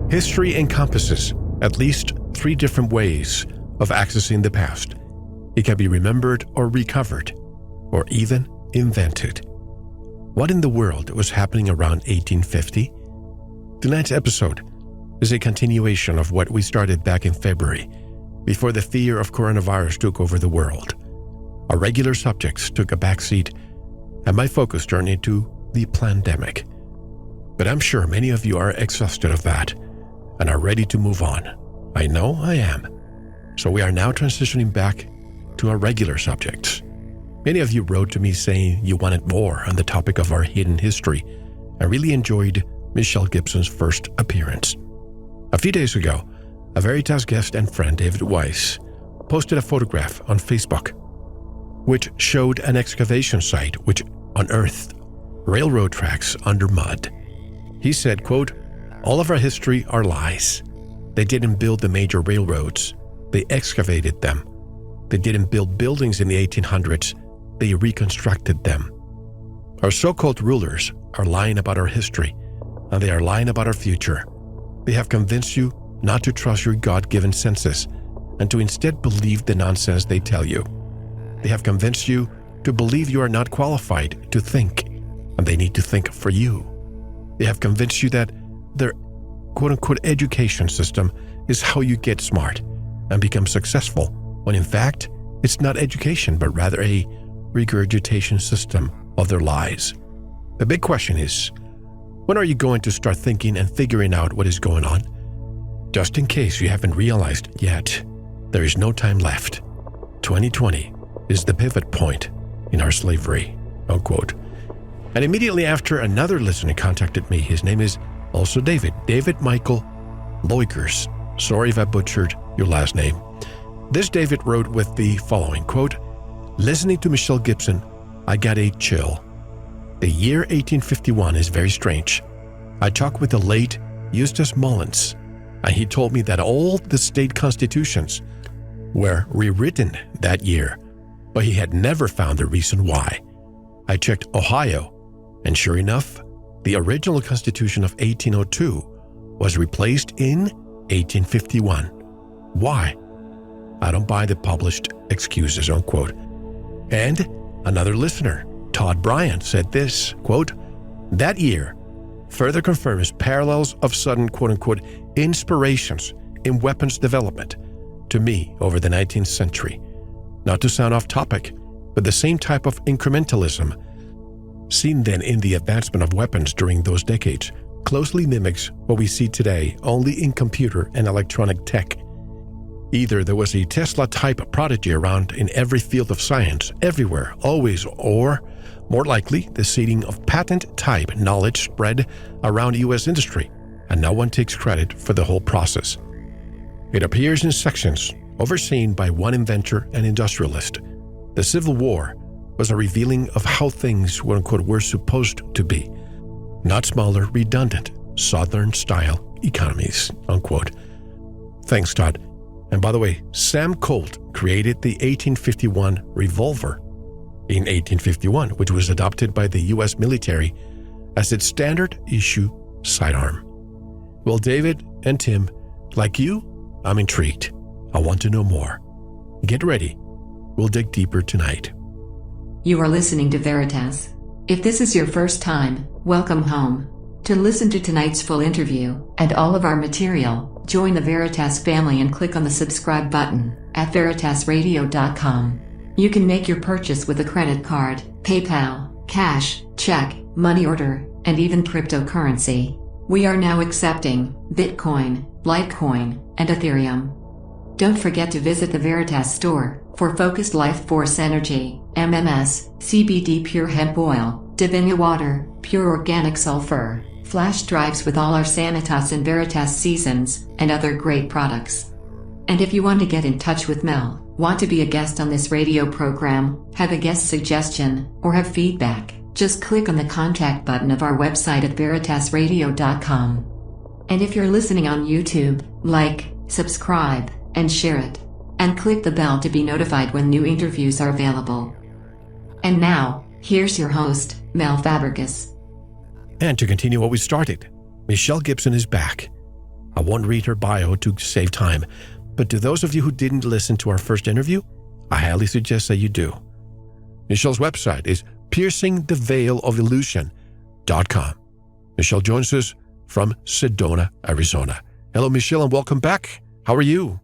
History encompasses at least 3 different ways of accessing the past. It can be remembered or recovered, or even invented. What in the world was happening around 1850? Tonight's episode is a continuation of what we started back in February, before the fear of coronavirus took over the world. Our regular subjects took a backseat, and my focus turned into the pandemic. But I'm sure many of you are exhausted of that and are ready to move on. I know I am. So we are now transitioning back to our regular subjects. Many of you wrote to me saying you wanted more on the topic of our hidden history and really enjoyed Michelle Gibson's first appearance. A few days ago, a VERITAS guest and friend, David Weiss, posted a photograph on Facebook, which showed an excavation site which unearthed railroad tracks under mud. He said, quote, "All of our history are lies. They didn't build the major railroads. They excavated them. They didn't build buildings in the 1800s. They reconstructed them. Our so-called rulers are lying about our history, and they are lying about our future. They have convinced you not to trust your God-given senses and to instead believe the nonsense they tell you. They have convinced you to believe you are not qualified to think, and they need to think for you. They have convinced you that their quote-unquote education system is how you get smart and become successful, when in fact, it's not education, but rather a regurgitation system of their lies. The big question is, when are you going to start thinking and figuring out what is going on? Just in case you haven't realized yet, there is no time left. 2020 is the pivot point in our slavery," unquote. And immediately after, another listener contacted me. His name is also David Michael Loikers. Sorry if I butchered your last name. This David wrote with the following, quote, "Listening to Michelle Gibson, I got a chill. The year 1851 is very strange. I talked with the late Eustace Mullins, and he told me that all the state constitutions were rewritten that year, but he had never found the reason why. I checked Ohio, and sure enough, the original Constitution of 1802 was replaced in 1851. Why? I don't buy the published excuses," unquote. And another listener, Todd Bryant, said this, quote, "That year further confirms parallels of sudden, quote-unquote, inspirations in weapons development to me over the 19th century. Not to sound off topic, but the same type of incrementalism seen then in the advancement of weapons during those decades closely mimics what we see today, only in computer and electronic tech. Either there was a Tesla-type prodigy around in every field of science, everywhere, always, or, more likely, the seeding of patent-type knowledge spread around U.S. industry, and no one takes credit for the whole process. It appears in sections overseen by one inventor and industrialist. The Civil War was a revealing of how things, quote-unquote, were supposed to be, not smaller, redundant, Southern-style economies," unquote. Thanks, Todd. And by the way, Sam Colt created the 1851 revolver in 1851, which was adopted by the U.S. military as its standard issue sidearm. Well, David and Tim, like you, I'm intrigued. I want to know more. Get ready. We'll dig deeper tonight. You are listening to VERITAS. If this is your first time, welcome home. To listen to tonight's full interview and all of our material, join the VERITAS family and click on the subscribe button at veritasradio.com. You can make your purchase with a credit card, PayPal, cash, check, money order, and even cryptocurrency. We are now accepting Bitcoin, Litecoin, and Ethereum. Don't forget to visit the VERITAS store for Focused Life Force Energy, MMS, CBD Pure Hemp Oil, Divina Water, Pure Organic Sulfur, flash drives with all our Sanitas and VERITAS seasons, and other great products. And if you want to get in touch with Mel, want to be a guest on this radio program, have a guest suggestion, or have feedback, just click on the contact button of our website at veritasradio.com. And if you're listening on YouTube, like, subscribe, and share it. And click the bell to be notified when new interviews are available. And now, here's your host, Mel Fabregas. And to continue what we started, Michelle Gibson is back. I won't read her bio to save time, but to those of you who didn't listen to our first interview, I highly suggest that you do. Michelle's website is piercingtheveilofillusion.com. Michelle joins us from Sedona, Arizona. Hello, Michelle, and welcome back. How are you?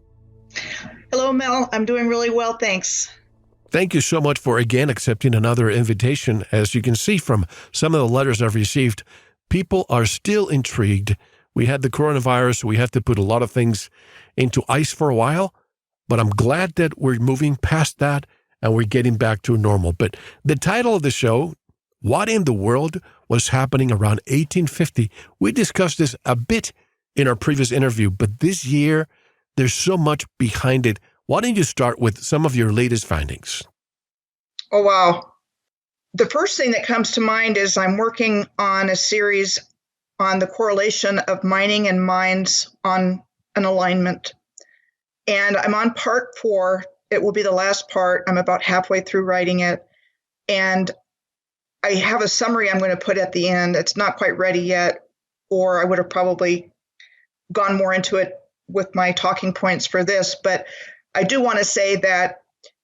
Hello, Mel. I'm doing really well, thanks. Thank you so much for again accepting another invitation. As you can see from some of the letters I've received, people are still intrigued. We had the coronavirus. We had to put a lot of things into ice for a while, but I'm glad that we're moving past that and we're getting back to normal. But the title of the show, What in the World Was Happening Around 1850? We discussed this a bit in our previous interview, but this year, there's so much behind it. Why don't you start with some of your latest findings? Oh, wow. The first thing that comes to mind is I'm working on a series on the correlation of mining and mines on an alignment. And I'm on part 4. It will be the last part. I'm about halfway through writing it. And I have a summary I'm going to put at the end. It's not quite ready yet, or I would have probably gone more into it with my talking points for this. But I do want to say that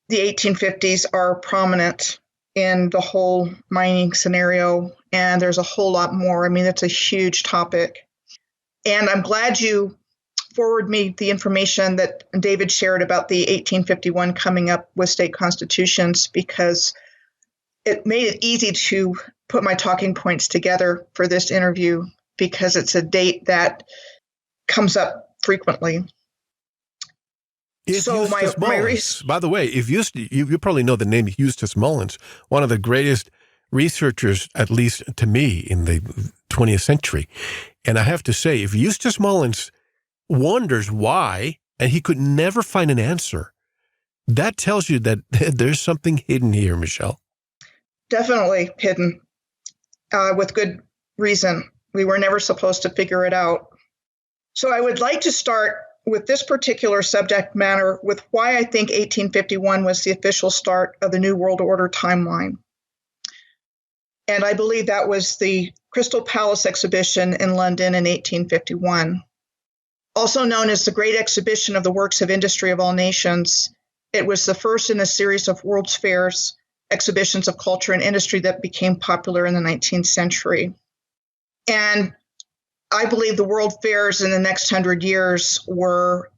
the 1850s are prominent in the whole mining scenario, and there's a whole lot more. I mean, it's a huge topic. And I'm glad you forward me the information that David shared about the 1851 coming up with state constitutions, because it made it easy to put my talking points together for this interview, because it's a date that comes up frequently. By the way, if you probably know the name Eustace Mullins, one of the greatest researchers, at least to me, in the 20th century. And I have to say, if Eustace Mullins wonders why, and he could never find an answer, that tells you that there's something hidden here, Michelle. Definitely hidden, with good reason. We were never supposed to figure it out. So I would like to start with this particular subject matter with why I think 1851 was the official start of the New World Order timeline. And I believe that was the Crystal Palace exhibition in London in 1851. Also known as the Great Exhibition of the Works of Industry of All Nations, it was the first in a series of World's Fairs, exhibitions of culture and industry that became popular in the 19th century. And I believe the World Fairs in the next 100 years were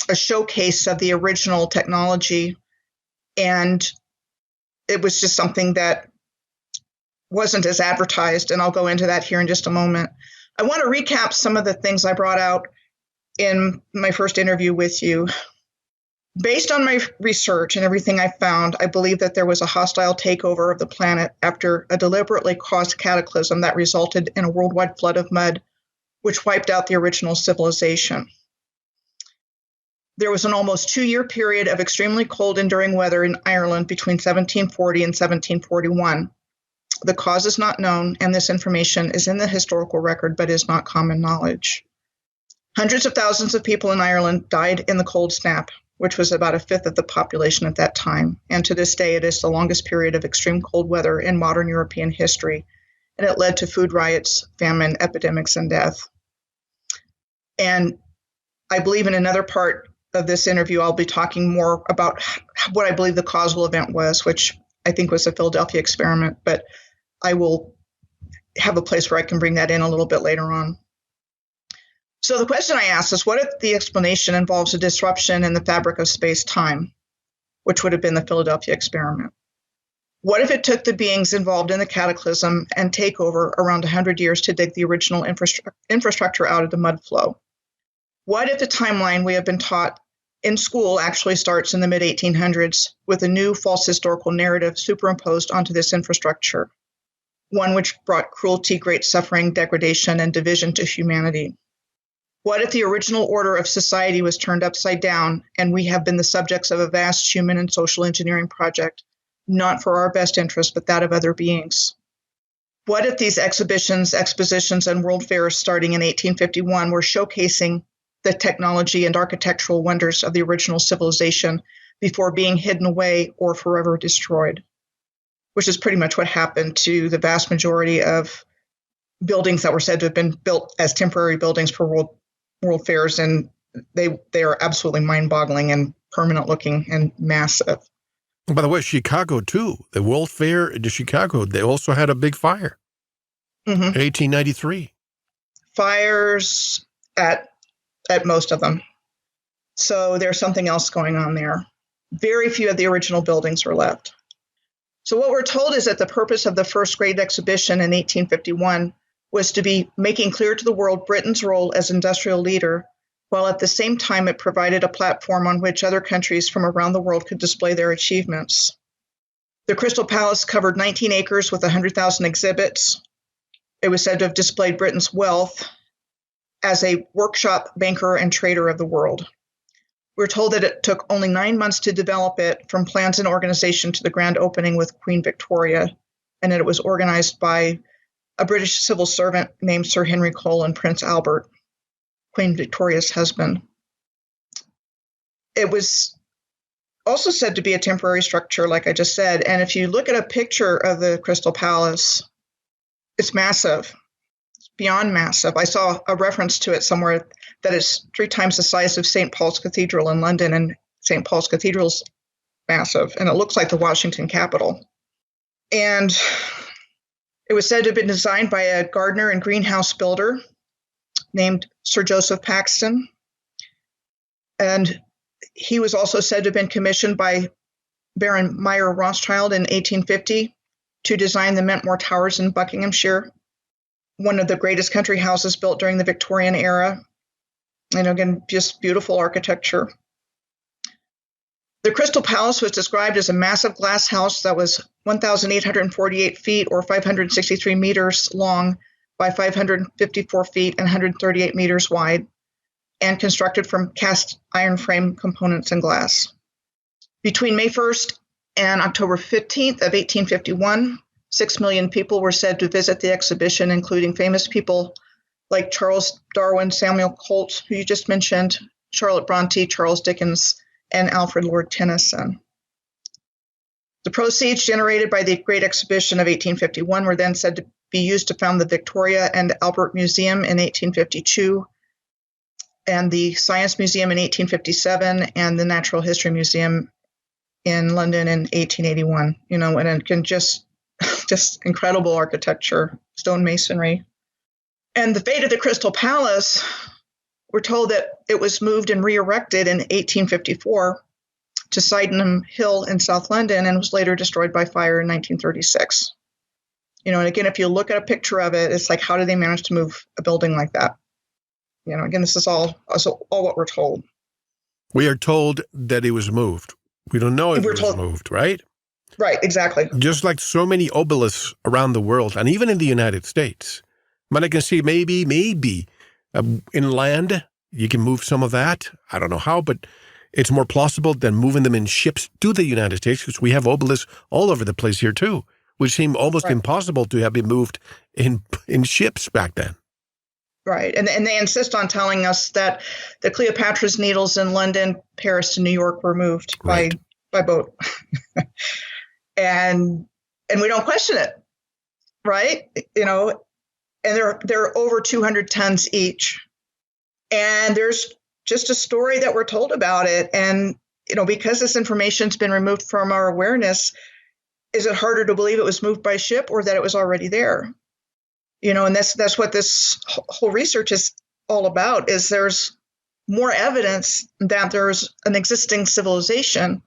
a showcase of the original technology. And it was just something that wasn't as advertised. And I'll go into that here in just a moment. I want to recap some of the things I brought out in my first interview with you. Based on my research and everything I found, I believe that there was a hostile takeover of the planet after a deliberately caused cataclysm that resulted in a worldwide flood of mud, which wiped out the original civilization. There was an almost 2-year period of extremely cold, enduring weather in Ireland between 1740 and 1741. The cause is not known, and this information is in the historical record, but is not common knowledge. Hundreds of thousands of people in Ireland died in the cold snap, which was about 1/5 of the population at that time. And to this day, it is the longest period of extreme cold weather in modern European history, and it led to food riots, famine, epidemics, and death. And I believe in another part of this interview, I'll be talking more about what I believe the causal event was, which I think was the Philadelphia experiment, but I will have a place where I can bring that in a little bit later on. So the question I asked is, what if the explanation involves a disruption in the fabric of space-time, which would have been the Philadelphia experiment? What if it took the beings involved in the cataclysm and takeover around 100 years to dig the original infrastructure out of the mud flow? What if the timeline we have been taught in school actually starts in the mid-1800s with a new false historical narrative superimposed onto this infrastructure, one which brought cruelty, great suffering, degradation, and division to humanity? What if the original order of society was turned upside down and we have been the subjects of a vast human and social engineering project, not for our best interest, but that of other beings? What if these exhibitions, expositions, and world fairs starting in 1851 were showcasing the technology and architectural wonders of the original civilization before being hidden away or forever destroyed? Which is pretty much what happened to the vast majority of buildings that were said to have been built as temporary buildings for World world fairs, and they are absolutely mind-boggling and permanent looking and massive. By the way, Chicago, too. The World Fair in Chicago, they also had a big fire. 1893. Fires at most of them. So there's something else going on there. Very few of the original buildings are left. So what we're told is that the purpose of the first Great Exhibition in 1851 was to be making clear to the world Britain's role as industrial leader, while at the same time it provided a platform on which other countries from around the world could display their achievements. The Crystal Palace covered 19 acres with 100,000 exhibits. It was said to have displayed Britain's wealth as a workshop, banker, and trader of the world. We're told that it took only 9 months to develop it, from plans and organization to the grand opening with Queen Victoria, and that it was organized by a British civil servant named Sir Henry Cole and Prince Albert, Queen Victoria's husband. It was also said to be a temporary structure, like I just said, and if you look at a picture of the Crystal Palace, it's massive. It's beyond massive. I saw a reference to it somewhere that is 3 times the size of St. Paul's Cathedral in London, and St. Paul's Cathedral's massive, and it looks like the Washington Capitol. And it was said to have been designed by a gardener and greenhouse builder named Sir Joseph Paxton. And he was also said to have been commissioned by Baron Meyer Rothschild in 1850 to design the Mentmore Towers in Buckinghamshire, one of the greatest country houses built during the Victorian era. And again, just beautiful architecture. The Crystal Palace was described as a massive glass house that was 1,848 feet or 563 meters long by 554 feet and 138 meters wide, and constructed from cast iron frame components and glass. Between May 1st and October 15th of 1851, 6 million people were said to visit the exhibition, including famous people like Charles Darwin, Samuel Colt, who you just mentioned, Charlotte Bronte, Charles Dickens, and Alfred Lord Tennyson. The proceeds generated by the Great Exhibition of 1851 were then said to be used to found the Victoria and Albert Museum in 1852, and the Science Museum in 1857, and the Natural History Museum in London in 1881. And it can just incredible architecture, stone masonry. And the fate of the Crystal Palace, we're told that it was moved and re-erected in 1854 to Sydenham Hill in South London and was later destroyed by fire in 1936. And again, if you look at a picture of it, it's like, how did they manage to move a building like that? Again, this is all what we're told. We are told that it was moved. We don't know if it was moved, right? Right, exactly. Just like so many obelisks around the world, and even in the United States. But I can see maybe inland, you can move some of that. I don't know how, but it's more plausible than moving them in ships to the United States, because we have obelisks all over the place here too, which seem almost impossible to have been moved in ships back then. Right. And they insist on telling us that the Cleopatra's Needles in London, Paris, and New York were moved by boat. and we don't question it. Right. And they're over 200 tons each. And there's just a story that we're told about it. And, because this information's been removed from our awareness, is it harder to believe it was moved by ship or that it was already there? And that's what this whole research is all about, is there's more evidence that there's an existing civilization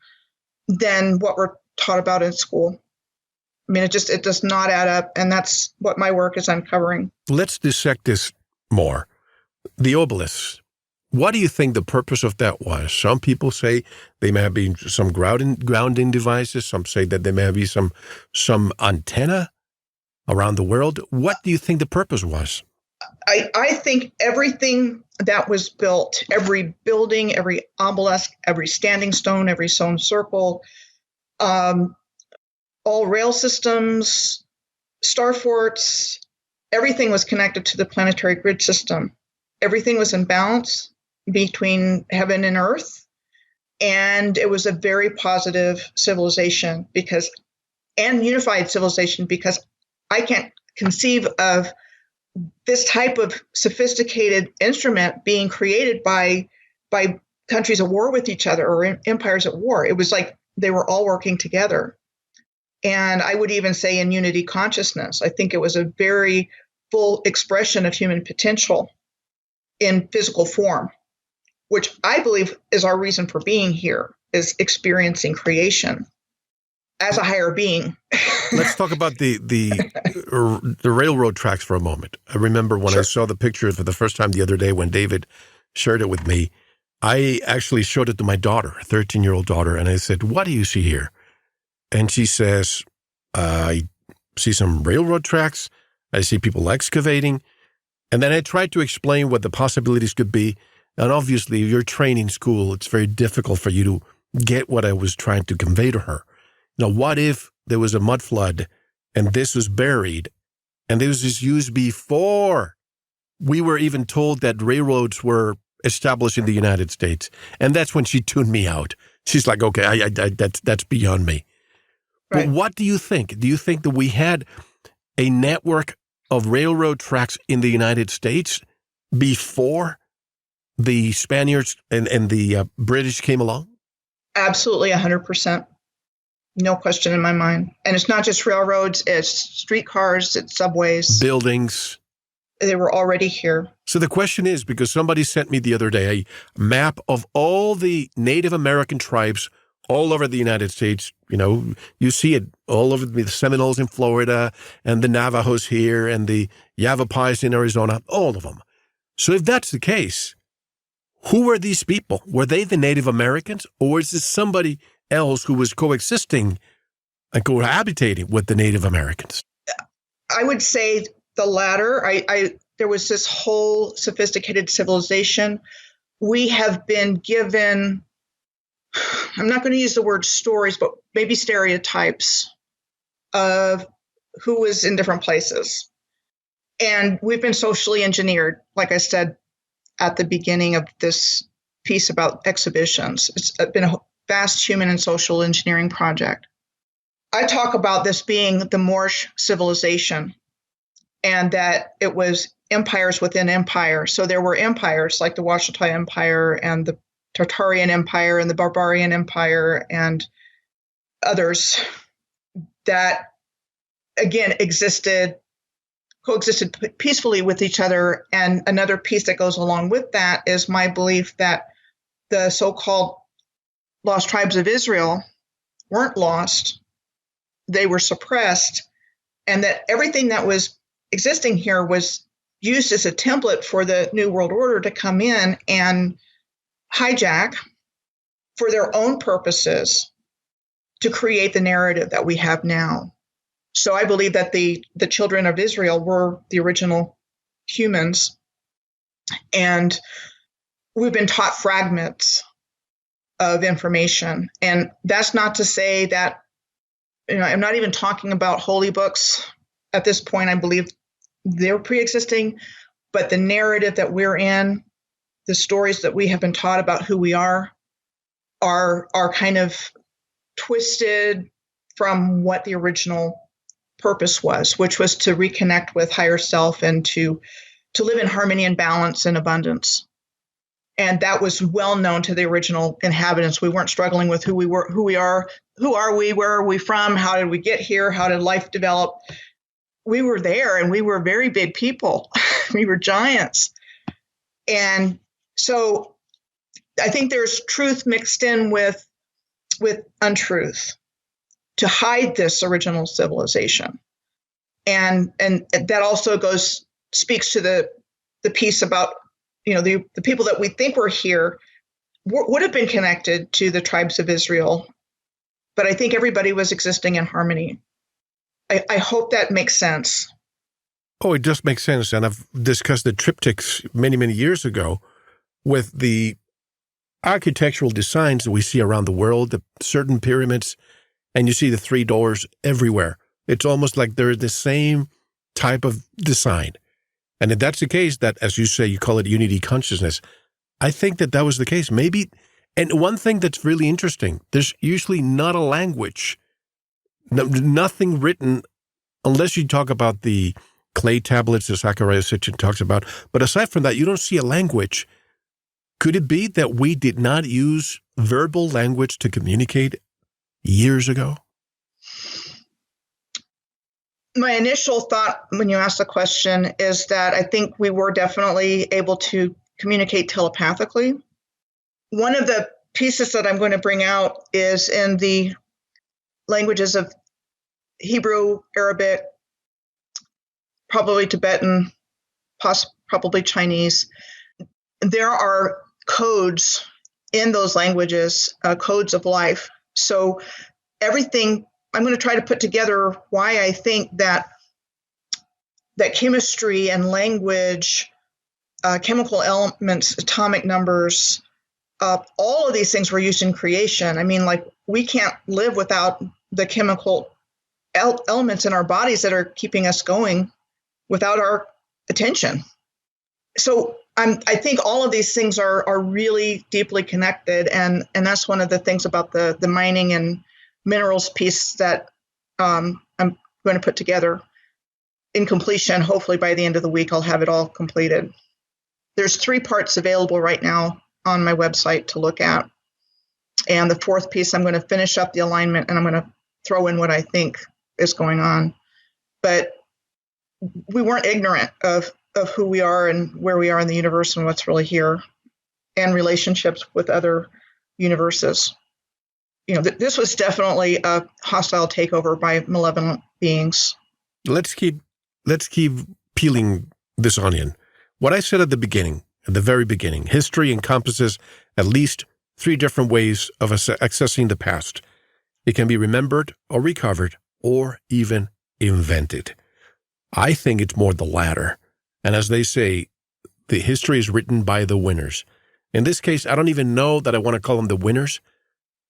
than what we're taught about in school. I mean, it does not add up, and that's what my work is uncovering. Let's dissect this more. The obelisks. What do you think the purpose of that was? Some people say they may have been some grounding devices. Some say that there may have been some antenna around the world. What do you think the purpose was? I think everything that was built, every building, every obelisk, every standing stone, every stone circle, all rail systems, star forts, everything was connected to the planetary grid system. Everything was in balance between heaven and earth. And it was a very positive civilization and unified civilization, because I can't conceive of this type of sophisticated instrument being created by countries at war with each other or empires at war. It was like they were all working together. And I would even say in unity consciousness. I think it was a very full expression of human potential in physical form, which I believe is our reason for being here, is experiencing creation as a higher being. Let's talk about the railroad tracks for a moment. I remember when I saw the picture for the first time the other day when David shared it with me, I actually showed it to my daughter, a 13-year-old daughter, and I said, "What do you see here?" And she says, "I see some railroad tracks. I see people excavating." And then I tried to explain what the possibilities could be. And obviously, if you're trained in school, it's very difficult for you to get what I was trying to convey to her. Now, what if there was a mud flood and this was buried and this was used before we were even told that railroads were established in the United States? And that's when she tuned me out. She's like, okay, that's beyond me. Right. But what do you think? Do you think that we had a network of railroad tracks in the United States before the Spaniards and the British came along? Absolutely, 100%. No question in my mind. And it's not just railroads, it's streetcars, it's subways. Buildings. They were already here. So the question is, because somebody sent me the other day a map of all the Native American tribes all over the United States. You know, you see it all over the Seminoles in Florida and the Navajos here and the Yavapais in Arizona, all of them. So if that's the case, who were these people? Were they the Native Americans, or is this somebody else who was coexisting and cohabitating with the Native Americans? I would say the latter. There was this whole sophisticated civilization. We have been given, I'm not going to use the word stories, but maybe stereotypes of who was in different places. And we've been socially engineered, like I said at the beginning of this piece about exhibitions. It's been a vast human and social engineering project. I talk about this being the Moorish civilization, and that it was empires within empire. So there were empires like the Washatai Empire and the Tartarian Empire and the Barbarian Empire and others that, again, coexisted peacefully with each other. And another piece that goes along with that is my belief that the so-called lost tribes of Israel weren't lost. They were suppressed, and that everything that was existing here was used as a template for the New World Order to come in and hijack for their own purposes to create the narrative that we have now. So I believe that the children of Israel were the original humans, and we've been taught fragments of information. And that's not to say that, I'm not even talking about holy books at this point. I believe they're pre-existing, but the narrative that we're in, the stories that we have been taught about who we are kind of twisted from what the original purpose was, which was to reconnect with higher self and to live in harmony and balance and abundance. And that was well known to the original inhabitants. We weren't struggling with who we were, who we are, who are we, where are we from, how did we get here, how did life develop? We were there, and we were very big people. We were giants. And so I think there's truth mixed in with untruth to hide this original civilization. And that also speaks to the piece about, the people that we think were here would have been connected to the tribes of Israel. But I think everybody was existing in harmony. I hope that makes sense. Oh, it does make sense. And I've discussed the triptychs many, many years ago with the architectural designs that we see around the world, the certain pyramids, and you see the three doors everywhere. It's almost like they're the same type of design. And if that's the case, that, as you say, you call it unity consciousness, I think that was the case. Maybe, and one thing that's really interesting, there's usually not a language, nothing written, unless you talk about the clay tablets that Zachariah Sitchin talks about. But aside from that, you don't see a language. Could it be that we did not use verbal language to communicate years ago? My initial thought when you asked the question is that I think we were definitely able to communicate telepathically. One of the pieces that I'm going to bring out is in the languages of Hebrew, Arabic, probably Tibetan, probably Chinese. There are codes in those languages, codes of life. So everything, I'm going to try to put together why I think that chemistry and language, chemical elements, atomic numbers, all of these things were used in creation. I mean, like, we can't live without the chemical elements in our bodies that are keeping us going without our attention. So I think all of these things are really deeply connected, and that's one of the things about the mining and minerals piece that I'm going to put together in completion. Hopefully by the end of the week, I'll have it all completed. There's 3 parts available right now on my website to look at. And the 4th piece, I'm going to finish up the alignment, and I'm going to throw in what I think is going on. But we weren't ignorant of who we are and where we are in the universe and what's really here, and relationships with other universes. You know, this was definitely a hostile takeover by malevolent beings. Let's keep peeling this onion. What I said at the very beginning, history encompasses at least 3 different ways of accessing the past. It can be remembered or recovered or even invented. I think it's more the latter. And as they say, the history is written by the winners. In this case, I don't even know that I want to call them the winners.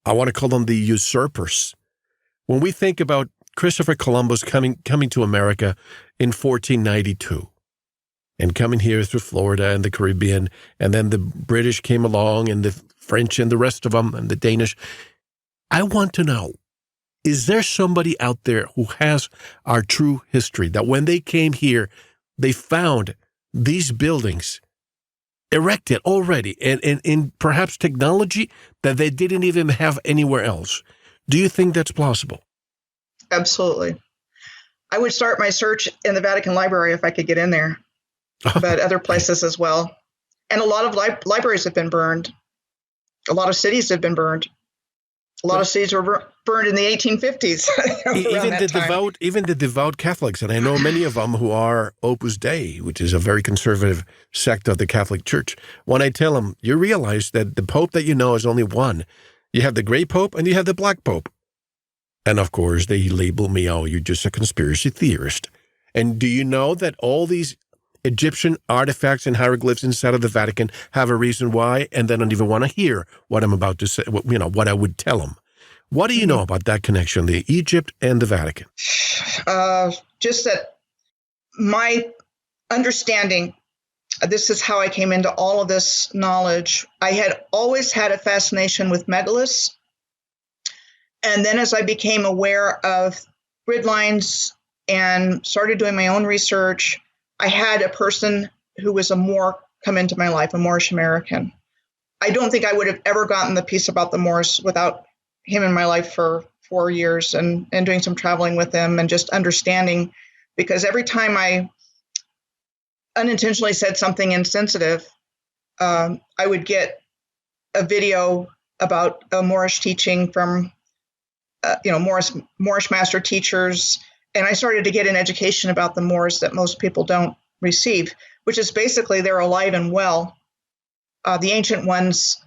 I want to call them the usurpers. When we think about Christopher Columbus coming to America in 1492 and coming here through Florida and the Caribbean, and then the British came along and the French and the rest of them and the Danish, I want to know, is there somebody out there who has our true history, that when they came here, they found these buildings erected already and in perhaps technology that they didn't even have anywhere else? Do you think that's plausible? Absolutely. I would start my search in the Vatican Library if I could get in there, but other places as well. And a lot of libraries have been burned. A lot of cities have been burned. A lot of cities were burned in the 1850s. Even the devout Catholics, and I know many of them who are Opus Dei, which is a very conservative sect of the Catholic Church. When I tell them, you realize that the Pope that you know is only one. You have the gray Pope and you have the black Pope. And of course, they label me, oh, you're just a conspiracy theorist. And do you know that all these Egyptian artifacts and hieroglyphs inside of the Vatican have a reason why, and they don't even want to hear what I'm about to say, what I would tell them? What do you know about that connection, the Egypt and the Vatican? Just that my understanding, this is how I came into all of this knowledge. I had always had a fascination with megaliths. And then as I became aware of grid lines and started doing my own research, I had a person who was a Moor come into my life, a Moorish American. I don't think I would have ever gotten the piece about the Moors without him in my life for 4 years and doing some traveling with him and just understanding, because every time I unintentionally said something insensitive, I would get a video about a Moorish teaching from Moorish master teachers. And I started to get an education about the Moors that most people don't receive, which is basically they're alive and well. The ancient ones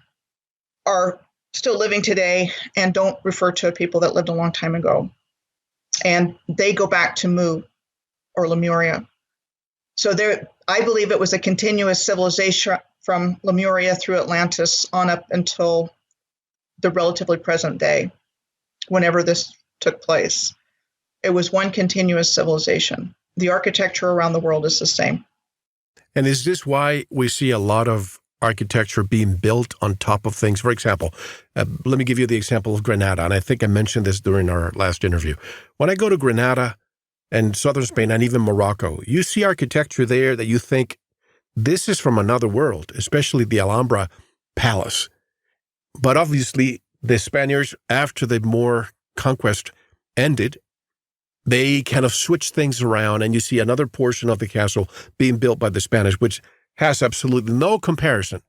are still living today and don't refer to people that lived a long time ago. And they go back to Mu or Lemuria. So I believe it was a continuous civilization from Lemuria through Atlantis on up until the relatively present day, whenever this took place. It was one continuous civilization. The architecture around the world is the same. And is this why we see a lot of architecture being built on top of things? For example, let me give you the example of Granada, and I think I mentioned this during our last interview. When I go to Granada, and southern Spain and even Morocco. You see architecture there that you think this is from another world, especially the Alhambra Palace. But obviously, the Spaniards, after the Moor conquest ended, they kind of switched things around, and you see another portion of the castle being built by the Spanish, which has absolutely no comparison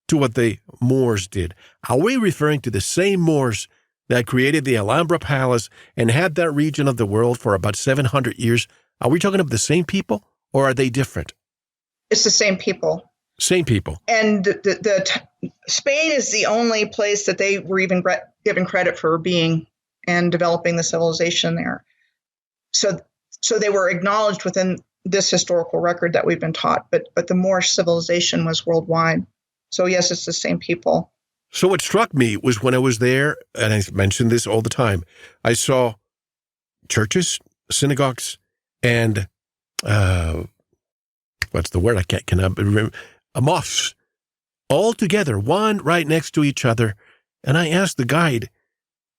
to what the Moors did. Are we referring to the same Moors that created the Alhambra Palace and had that region of the world for about 700 years? Are we talking about the same people, or are they different? It's the same people. Same people. And Spain is the only place that they were even given credit for being and developing the civilization there. So they were acknowledged within this historical record that we've been taught, but the Moorish civilization was worldwide. So yes, it's the same people. So what struck me was when I was there, and I mention this all the time, I saw churches, synagogues, and what's the word? I cannot remember. Mosques, all together, one right next to each other. And I asked the guide,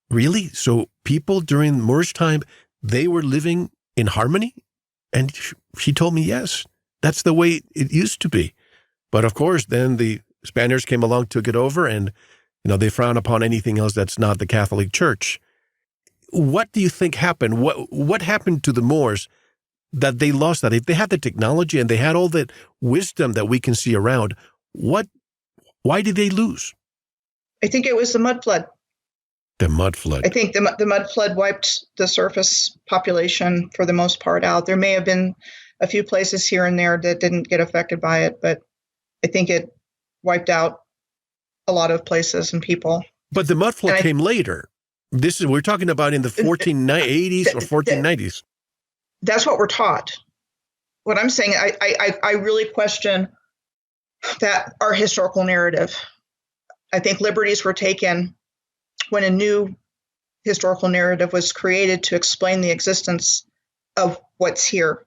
really? So people during Moorish time, they were living in harmony? And she told me, yes, that's the way it used to be. But of course, then the Spaniards came along, took it over, and they frown upon anything else that's not the Catholic Church. What do you think happened? What happened to the Moors that they lost that? If they had the technology and they had all that wisdom that we can see around, why did they lose? I think it was the mud flood. The mud flood. I think the mud flood wiped the surface population for the most part out. There may have been a few places here and there that didn't get affected by it, but I think it wiped out a lot of places and people. But the mud flood came later. We're talking about in the 1480s or 1490s. That's what we're taught. What I'm saying, I really question that our historical narrative. I think liberties were taken when a new historical narrative was created to explain the existence of what's here.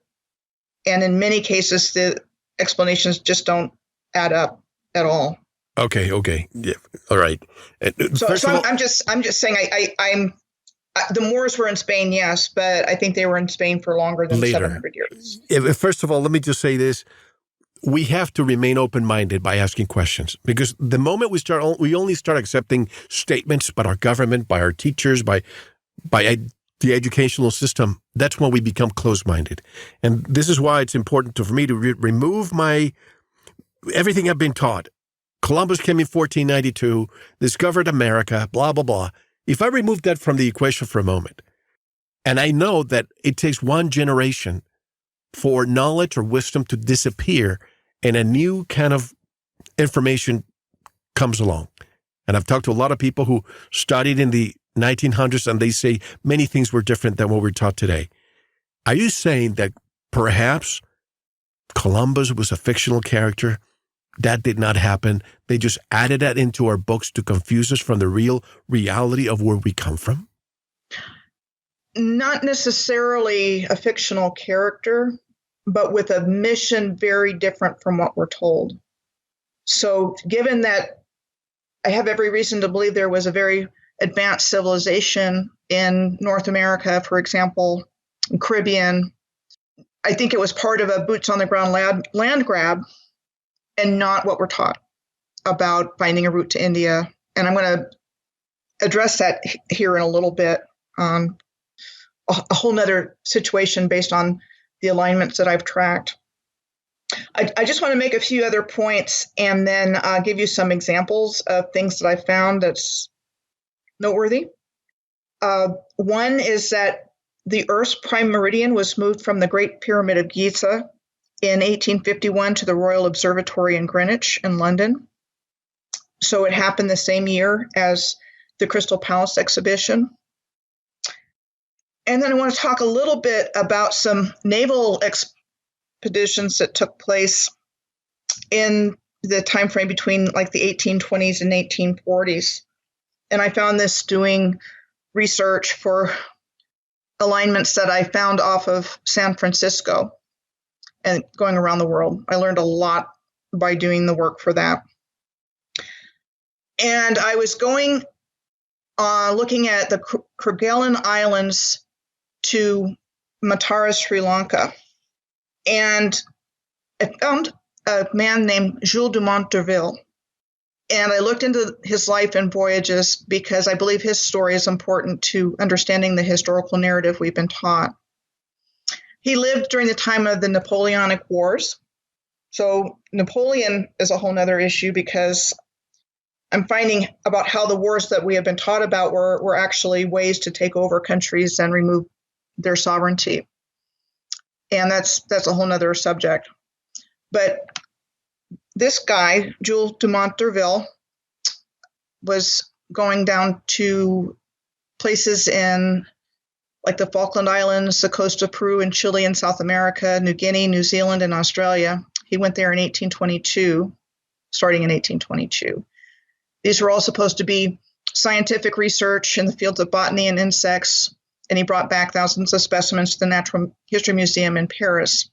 And in many cases, the explanations just don't add up at all. Okay. Yeah. All right. I'm just saying the Moors were in Spain, yes, but I think they were in Spain for longer than 700 years. First of all, let me just say this. We have to remain open-minded by asking questions, because the moment we only start accepting statements by our government, by our teachers, by the educational system, that's when we become closed-minded. And this is why it's important for me to remove everything I've been taught. Columbus came in 1492, discovered America, blah, blah, blah. If I remove that from the equation for a moment, and I know that it takes one generation for knowledge or wisdom to disappear and a new kind of information comes along. And I've talked to a lot of people who studied in the 1900s, and they say many things were different than what we're taught today. Are you saying that perhaps Columbus was a fictional character? That did not happen. They just added that into our books to confuse us from the real reality of where we come from? Not necessarily a fictional character, but with a mission very different from what we're told. So given that I have every reason to believe there was a very advanced civilization in North America, for example, in Caribbean, I think it was part of a boots on the ground land grab and not what we're taught about finding a route to India. And I'm going to address that here in a little bit. A whole nother situation based on the alignments that I've tracked. I just want to make a few other points and then give you some examples of things that I found that's noteworthy. One is that the Earth's prime meridian was moved from the Great Pyramid of Giza in 1851 to the Royal Observatory in Greenwich in London. So it happened the same year as the Crystal Palace exhibition. And then I want to talk a little bit about some naval expeditions that took place in the time frame between like the 1820s and 1840s. And I found this doing research for alignments that I found off of San Francisco and going around the world. I learned a lot by doing the work for that. And I was going looking at the Kerguelen Islands to Matara, Sri Lanka. And I found a man named Jules Dumont d'Urville. And I looked into his life and voyages because I believe his story is important to understanding the historical narrative we've been taught. He lived during the time of the Napoleonic Wars. So Napoleon is a whole nother issue because I'm finding about how the wars that we have been taught about were actually ways to take over countries and remove their sovereignty. And that's a whole nother subject. But this guy, Jules Dumont d'Urville, was going down to places in like the Falkland Islands, the coast of Peru and Chile and South America, New Guinea, New Zealand, and Australia. He went there in 1822, starting in 1822. These were all supposed to be scientific research in the fields of botany and insects, and he brought back thousands of specimens to the Natural History Museum in Paris.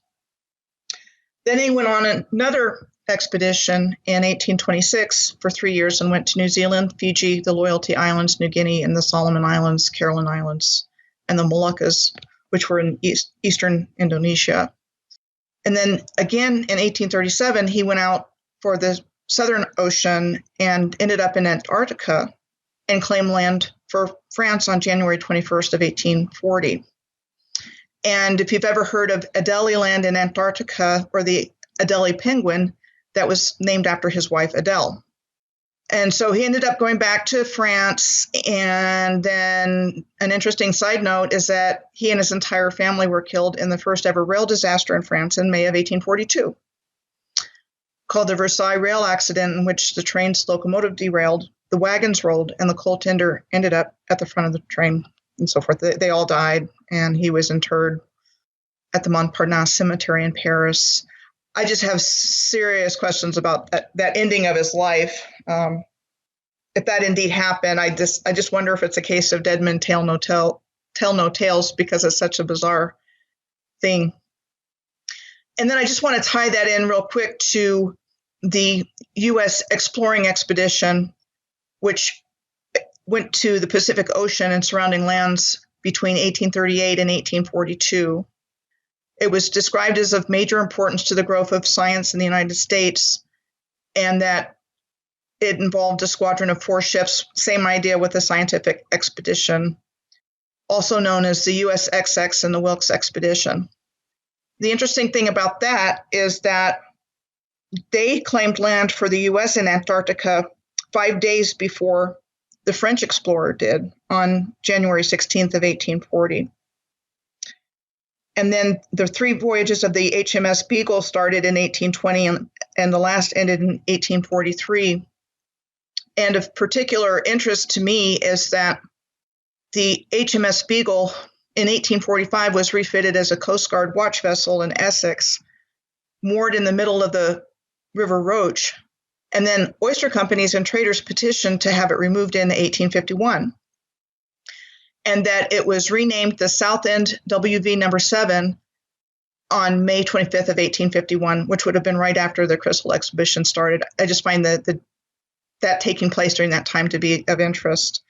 Then he went on another expedition in 1826 for 3 years and went to New Zealand, Fiji, the Loyalty Islands, New Guinea, and the Solomon Islands, Caroline Islands, and the Moluccas, which were in eastern Indonesia. And then again in 1837, he went out for the Southern Ocean and ended up in Antarctica and claimed land for France on January 21st of 1840. And if you've ever heard of Adelie Land in Antarctica or the Adelie Penguin, that was named after his wife, Adele. And so he ended up going back to France. And then an interesting side note is that he and his entire family were killed in the first ever rail disaster in France in May of 1842, called the Versailles Rail Accident, in which the train's locomotive derailed, the wagons rolled, and the coal tender ended up at the front of the train and so forth. They all died, and he was interred at the Montparnasse Cemetery in Paris. I just have serious questions about that ending of his life. If that indeed happened, I just wonder if it's a case of dead men tell no tales, because it's such a bizarre thing. And then I just want to tie that in real quick to the U.S. exploring expedition, which went to the Pacific Ocean and surrounding lands between 1838 and 1842. It was described as of major importance to the growth of science in the United States, and that it involved a squadron of 4 ships, same idea with the scientific expedition, also known as the USXX and the Wilkes Expedition. The interesting thing about that is that they claimed land for the U.S. in Antarctica 5 days before the French explorer did on January 16th of 1840. And then the 3 voyages of the HMS Beagle started in 1820 and the last ended in 1843. And of particular interest to me is that the HMS Beagle in 1845 was refitted as a Coast Guard watch vessel in Essex, moored in the middle of the River Roach. And then oyster companies and traders petitioned to have it removed in 1851. And that it was renamed the South End WV number 7 on May 25th of 1851, which would have been right after the Crystal Exhibition started. I just find that taking place during that time to be of interest.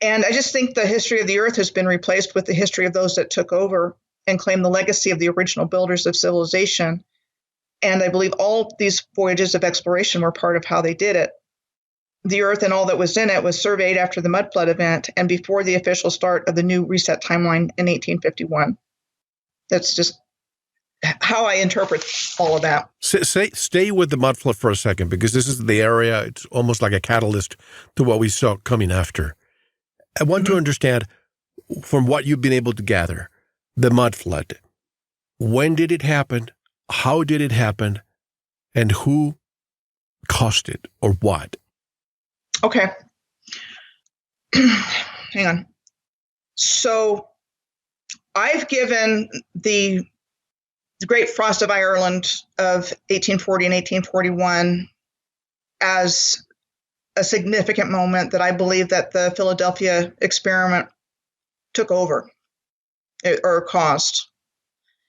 And I just think the history of the Earth has been replaced with the history of those that took over and claim the legacy of the original builders of civilization. And I believe all these voyages of exploration were part of how they did it. The Earth and all that was in it was surveyed after the mud flood event and before the official start of the new reset timeline in 1851. That's just how I interpret all of that. Stay with the mud flood for a second, because this is the area, it's almost like a catalyst to what we saw coming after. I want to understand, from what you've been able to gather, the mud flood. When did it happen? How did it happen? And who caused it, or what? Okay. Hang on. So I've given the Great Frost of Ireland of 1840 and 1841 as a significant moment that I believe that the Philadelphia experiment took over or caused.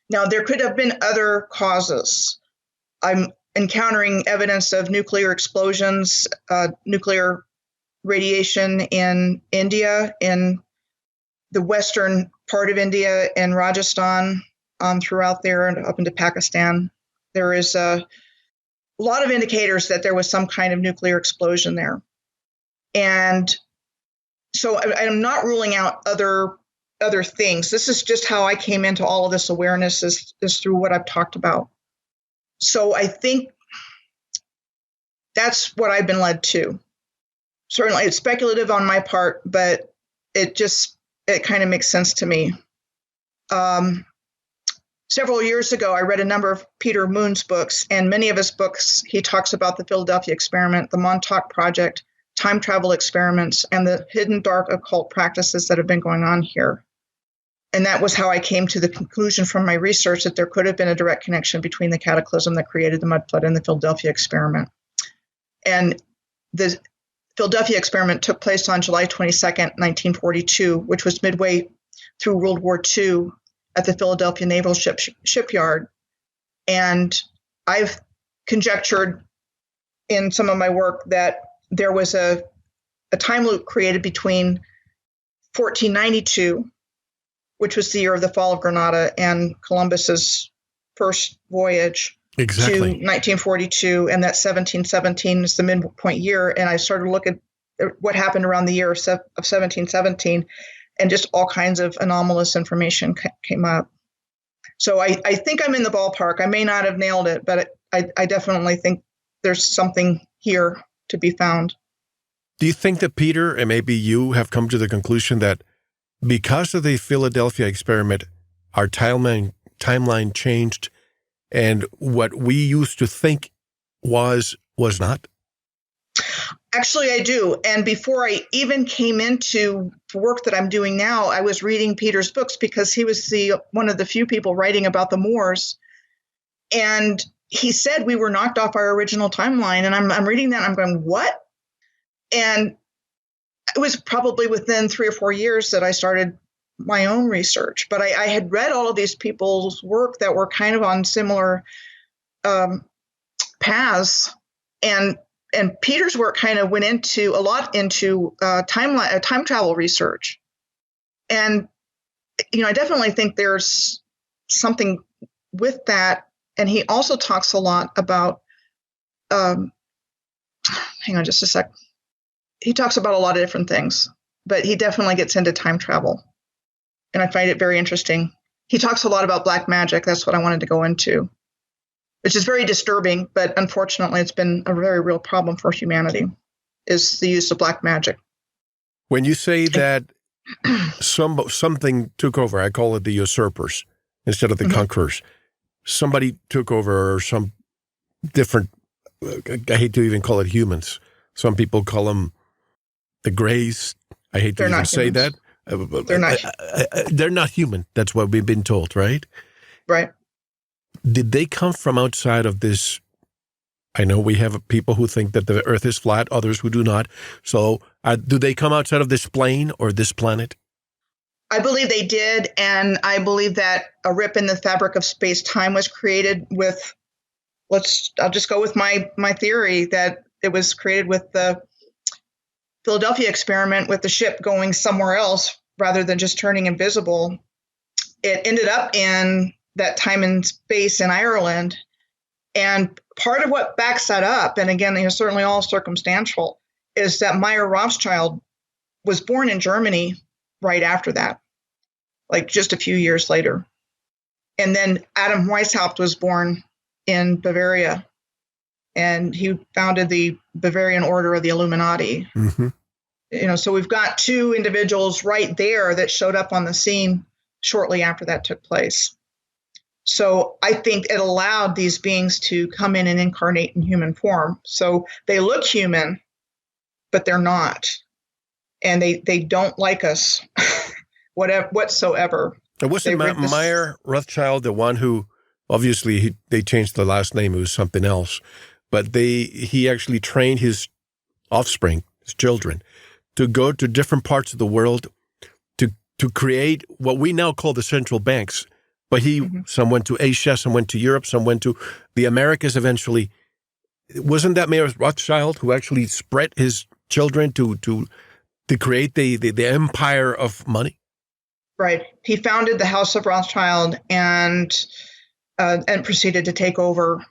Now, there could have been other causes. I'm encountering evidence of nuclear explosions, nuclear radiation in India, in the western part of India and Rajasthan, throughout there and up into Pakistan. There is a lot of indicators that there was some kind of nuclear explosion there. And so I'm not ruling out other things. This is just how I came into all of this awareness is through what I've talked about. So I think that's what I've been led to. Certainly it's speculative on my part, but it kind of makes sense to me. Several years ago, I read a number of Peter Moon's books, and many of his books, he talks about the Philadelphia experiment, the Montauk Project, time travel experiments, and the hidden dark occult practices that have been going on here. And that was how I came to the conclusion from my research that there could have been a direct connection between the cataclysm that created the mud flood and the Philadelphia experiment. And the Philadelphia experiment took place on July 22nd, 1942, which was midway through World War II at the Philadelphia Naval Shipyard. And I've conjectured in some of my work that there was a time loop created between 1492, which was the year of the fall of Granada and Columbus's first voyage, exactly, to 1942, and that 1717 is the midpoint year. And I started looking at what happened around the year of 1717, and just all kinds of anomalous information came up. So I think I'm in the ballpark. I may not have nailed it, but I definitely think there's something here to be found. Do you think that Peter and maybe you have come to the conclusion that because of the Philadelphia experiment, our timeline changed and what we used to think was not? Actually, I do. And before I even came into the work that I'm doing now, I was reading Peter's books because he was one of the few people writing about the Moors. And he said we were knocked off our original timeline. And I'm reading that and I'm going, what? And it was probably within 3 or 4 years that I started my own research. But I had read all of these people's work that were kind of on similar paths. And Peter's work kind of went into time travel research. And, I definitely think there's something with that. And he also talks a lot about, hang on just a sec. He talks about a lot of different things, but he definitely gets into time travel. And I find it very interesting. He talks a lot about black magic. That's what I wanted to go into, which is very disturbing, but unfortunately it's been a very real problem for humanity, is the use of black magic. When you say that something took over, I call it the usurpers instead of the conquerors. Somebody took over, or some different, I hate to even call it humans. Some people call them the Greys. I hate to even say that. They're not. They're not human. That's what we've been told, right? Right. Did they come from outside of this? I know we have people who think that the Earth is flat, others who do not. So do they come outside of this plane or this planet? I believe they did. And I believe that a rip in the fabric of space-time was created with, I'll just go with my theory that it was created with the Philadelphia experiment, with the ship going somewhere else rather than just turning invisible. It ended up in that time and space in Ireland. And part of what backs that up, and again, certainly all circumstantial, is that Meyer Rothschild was born in Germany right after that, like just a few years later. And then Adam Weishaupt was born in Bavaria, and he founded the Bavarian Order of the Illuminati. Mm-hmm. So we've got two individuals right there that showed up on the scene shortly after that took place. So I think it allowed these beings to come in and incarnate in human form. So they look human, but they're not. And they don't like us whatsoever. And wasn't Meyer Rothschild the one who, obviously they changed the last name, it was something else, but he actually trained his offspring, his children, to go to different parts of the world to create what we now call the central banks. But some went to Asia, some went to Europe, some went to the Americas eventually. Wasn't that Meyer Rothschild who actually spread his children to create the empire of money? Right. He founded the House of Rothschild and proceeded to take over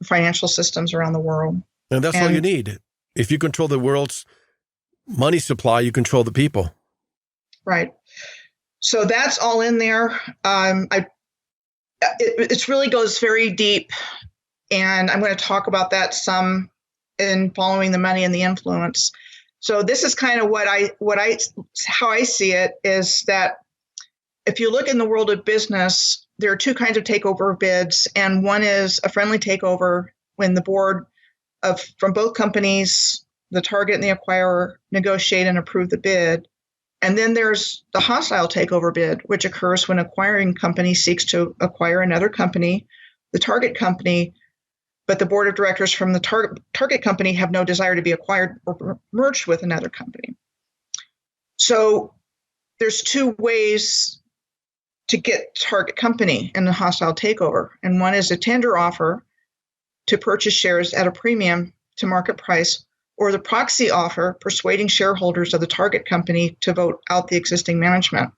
financial systems around the world. And that's all you need. If you control the world's money supply, you control the people. Right. So that's all in there. It really goes very deep, and I'm going to talk about that some in Following the Money and the Influence. So this is kind of how I see it, is that if you look in the world of business, there are two kinds of takeover bids, and one is a friendly takeover when the board from both companies, the target and the acquirer, negotiate and approve the bid. And then there's the hostile takeover bid, which occurs when acquiring company seeks to acquire another company, the target company, but the board of directors from the target company have no desire to be acquired or merged with another company. So there's two ways to get target company in the hostile takeover. And one is a tender offer to purchase shares at a premium to market price, or the proxy offer persuading shareholders of the target company to vote out the existing management.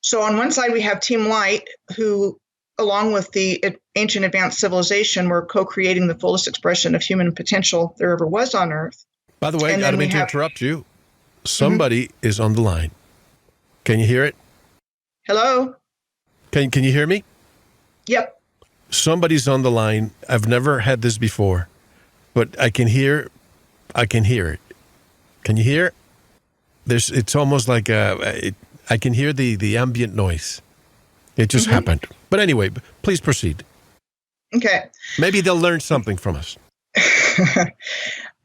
So on one side, we have Team Light, who, along with the ancient advanced civilization, were co-creating the fullest expression of human potential there ever was on Earth. By the way, I don't mean to interrupt you. Somebody is on the line. Can you hear it? Hello? Can you hear me? Yep. Somebody's on the line. I've never had this before, but I can hear it. Can you hear it? It's almost like I can hear the ambient noise. It just happened. But anyway, please proceed. Okay. Maybe they'll learn something from us.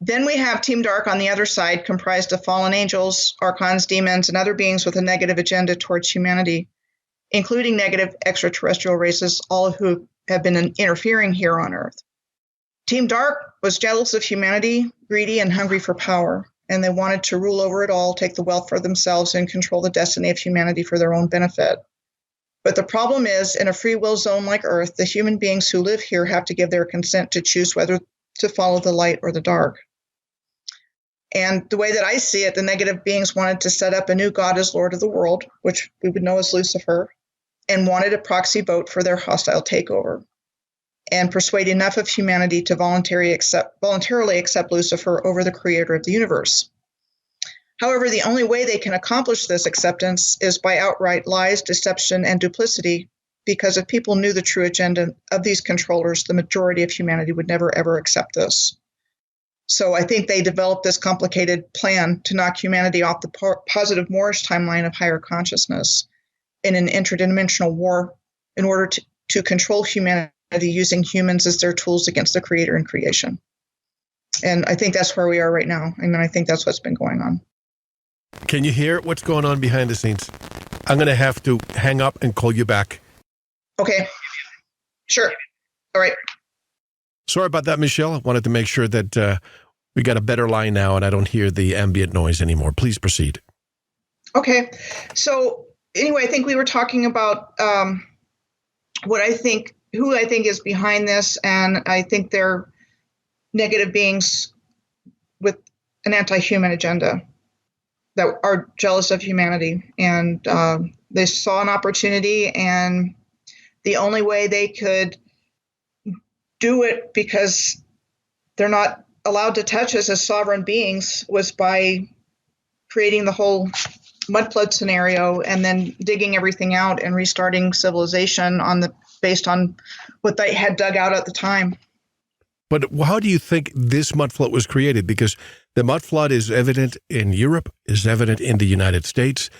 Then we have Team Dark on the other side, comprised of fallen angels, archons, demons, and other beings with a negative agenda towards humanity, including negative extraterrestrial races, all of who have been interfering here on Earth. Team Dark was jealous of humanity, greedy, and hungry for power, and they wanted to rule over it all, take the wealth for themselves, and control the destiny of humanity for their own benefit. But the problem is, in a free will zone like Earth, the human beings who live here have to give their consent to choose whether to follow the light or the dark. And the way that I see it, the negative beings wanted to set up a new god as Lord of the world, which we would know as Lucifer, and wanted a proxy vote for their hostile takeover, and persuade enough of humanity to voluntarily accept Lucifer over the creator of the universe. However, the only way they can accomplish this acceptance is by outright lies, deception, and duplicity, because if people knew the true agenda of these controllers, the majority of humanity would never, ever accept this. So I think they developed this complicated plan to knock humanity off the positive Moorish timeline of higher consciousness in an interdimensional war in order to control humanity, using humans as their tools against the creator and creation. And I think that's where we are right now. I mean, I think that's what's been going on. Can you hear what's going on behind the scenes? I'm going to have to hang up and call you back. Okay. Sure. All right. Sorry about that, Michelle. I wanted to make sure that we got a better line now and I don't hear the ambient noise anymore. Please proceed. Okay. So anyway, I think we were talking about who I think is behind this, and I think they're negative beings with an anti-human agenda that are jealous of humanity, and they saw an opportunity, and the only way they could do it, because they're not allowed to touch us as sovereign beings, was by creating the whole mud flood scenario and then digging everything out and restarting civilization based on what they had dug out at the time. But how do you think this mud flood was created? Because the mud flood is evident in Europe, is evident in the United States.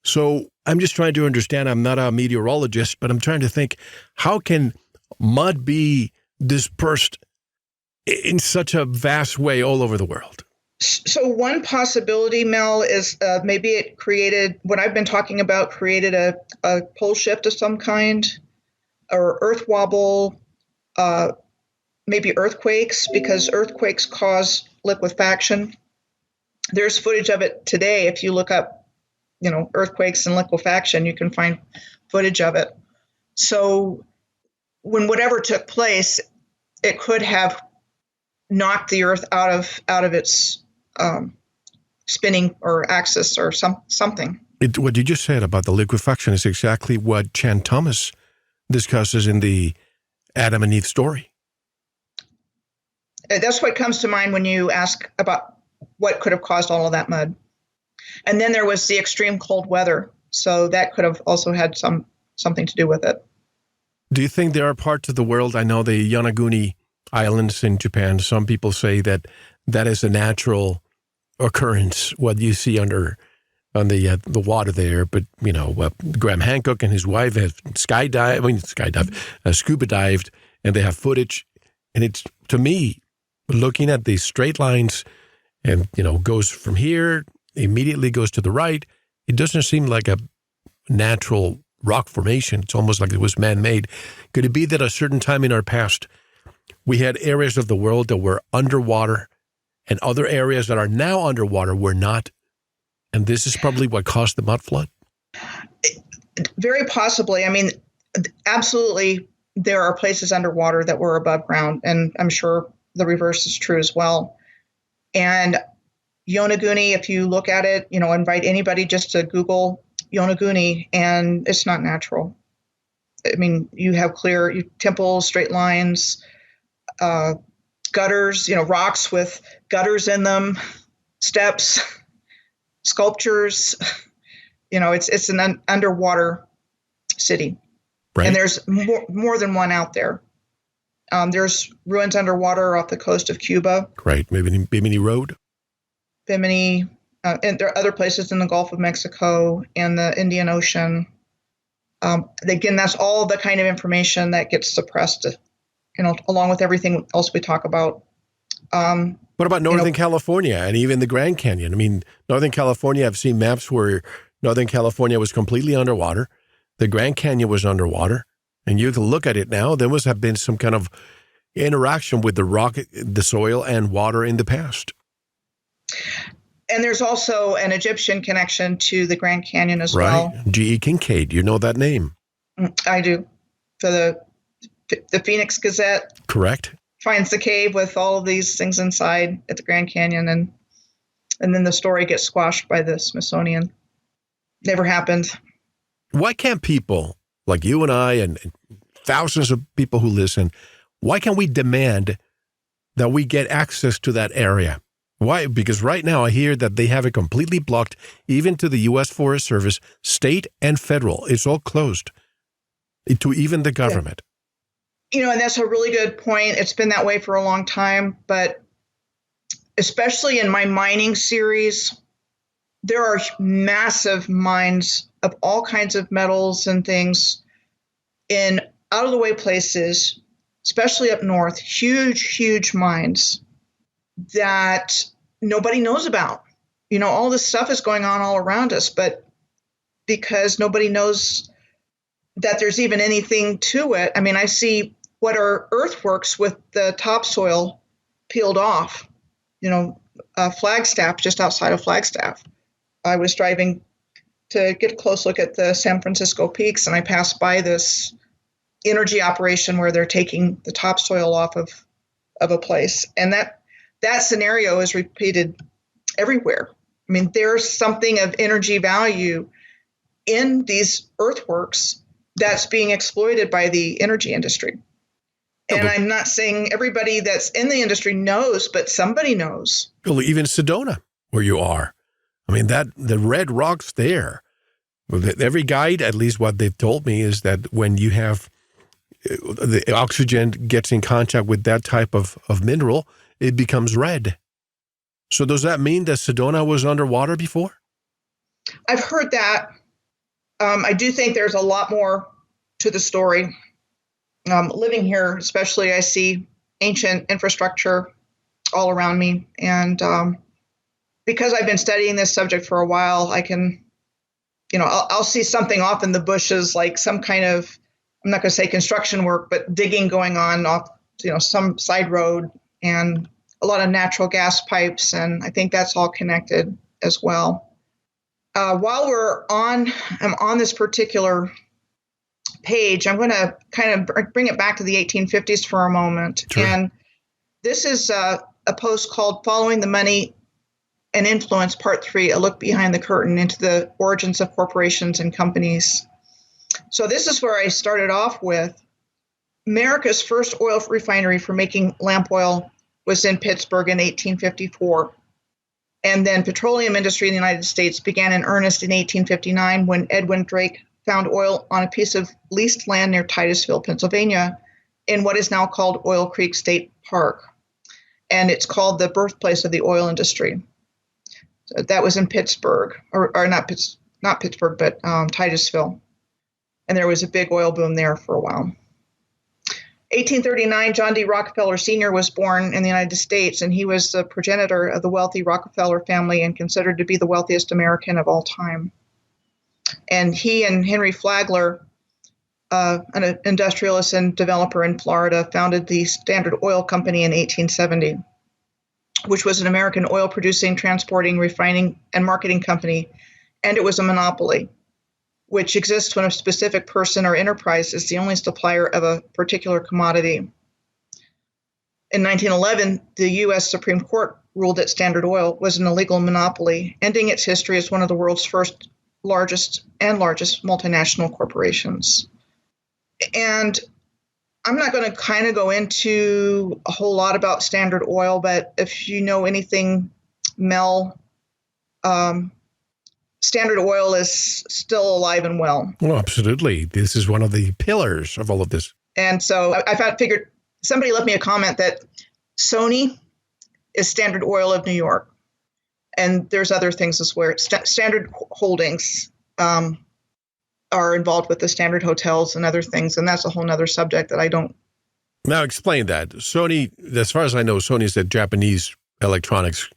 So I'm just trying to understand. I'm not a meteorologist, but I'm trying to think, how can mud be dispersed in such a vast way all over the world? So one possibility, Mel, is maybe it created, what I've been talking about, created a pole shift of some kind, or earth wobble, maybe earthquakes, because earthquakes cause liquefaction. There's footage of it today. If you look up, earthquakes and liquefaction, you can find footage of it. So when whatever took place, it could have knocked the earth out of its spinning or axis or something. What you just said about the liquefaction is exactly what Chan Thomas discusses in the Adam and Eve story. That's what comes to mind when you ask about what could have caused all of that mud. And then there was the extreme cold weather. So that could have also had something to do with it. Do you think there are parts of the world, I know the Yonaguni Islands in Japan, some people say that that is a natural occurrence, what you see on the water there. But, Graham Hancock and his wife have scuba dived, and they have footage. And it's, to me, looking at these straight lines and, goes from here, immediately goes to the right, it doesn't seem like a natural rock formation. It's almost like it was man-made. Could it be that at a certain time in our past, we had areas of the world that were underwater and other areas that are now underwater were not? And this is probably what caused the mud flood? Very possibly. I mean, absolutely, there are places underwater that were above ground, and I'm sure the reverse is true as well. And Yonaguni, if you look at it, invite anybody just to Google Yonaguni, and it's not natural. I mean, you have clear temples, straight lines, gutters, rocks with gutters in them, steps, sculptures. It's an underwater city. Right. And there's more than one out there. There's ruins underwater off the coast of Cuba. Right. Maybe Bimini Road. Bimini, and there are other places in the Gulf of Mexico and the Indian Ocean. Again, that's all the kind of information that gets suppressed, along with everything else we talk about. What about Northern California and even the Grand Canyon? I mean, Northern California, I've seen maps where Northern California was completely underwater. The Grand Canyon was underwater. And you can look at it now. There must have been some kind of interaction with the rock, the soil, and water in the past. And there's also an Egyptian connection to the Grand Canyon as well. Right. G.E. Kincaid, you know that name. I do. For the Phoenix Gazette. Correct. Finds the cave with all of these things inside at the Grand Canyon, and then the story gets squashed by the Smithsonian. Never happened. Why can't people like you and I and thousands of people who listen, why can't we demand that we get access to that area? Why? Because right now I hear that they have it completely blocked, even to the U.S. Forest Service, state and federal. It's all closed to even the government. Yeah. And that's a really good point. It's been that way for a long time, but especially in my mining series, there are massive mines of all kinds of metals and things in out-of-the-way places, especially up north, huge mines that nobody knows about. All this stuff is going on all around us, but because nobody knows that there's even anything to it. I mean, I see what are earthworks with the topsoil peeled off, Flagstaff, just outside of Flagstaff. I was driving to get a close look at the San Francisco peaks, and I passed by this energy operation where they're taking the topsoil off of a place. And that scenario is repeated everywhere. I mean, there's something of energy value in these earthworks that's being exploited by the energy industry. And I'm not saying everybody that's in the industry knows, but somebody knows. Well, even Sedona, where you are. I mean, the red rocks there. Every guide, at least what they've told me, is that when you have the oxygen gets in contact with that type of mineral, it becomes red. So does that mean that Sedona was underwater before? I've heard that. I do think there's a lot more to the story. Living here, especially, I see ancient infrastructure all around me. And because I've been studying this subject for a while, I can, I'll see something off in the bushes, like some kind of, I'm not going to say construction work, but digging going on off, some side road, and a lot of natural gas pipes. And I think that's all connected as well. While I'm on this particular page, I'm going to kind of bring it back to the 1850s for a moment. Sure. And this is a post called Following the Money and Influence, Part 3, A Look Behind the Curtain into the Origins of Corporations and Companies. So this is where I started off with. America's first oil refinery for making lamp oil was in Pittsburgh in 1854. And then petroleum industry in the United States began in earnest in 1859 when Edwin Drake found oil on a piece of leased land near Titusville, Pennsylvania, in what is now called Oil Creek State Park. And it's called the birthplace of the oil industry. So that was in Pittsburgh, or not Pittsburgh, but Titusville. And there was a big oil boom there for a while. 1839, John D. Rockefeller Sr. was born in the United States, and he was the progenitor of the wealthy Rockefeller family and considered to be the wealthiest American of all time. And he and Henry Flagler, an industrialist and developer in Florida, founded the Standard Oil Company in 1870, which was an American oil producing, transporting, refining, and marketing company, and it was a monopoly, which exists when a specific person or enterprise is the only supplier of a particular commodity. In 1911, the U.S. Supreme Court ruled that Standard Oil was an illegal monopoly, ending its history as one of the world's first largest multinational corporations. And I'm not going to kind of go into a whole lot about Standard Oil, but if you know anything, Mel, Standard Oil is still alive and well. Well, absolutely. This is one of the pillars of all of this. And so I figured somebody left me a comment that Sony is Standard Oil of New York. And there's other things as well. Standard Holdings are involved with the Standard Hotels and other things. And that's a whole other subject that I don't. Now explain that. Sony, as far as I know, Sony is a Japanese electronics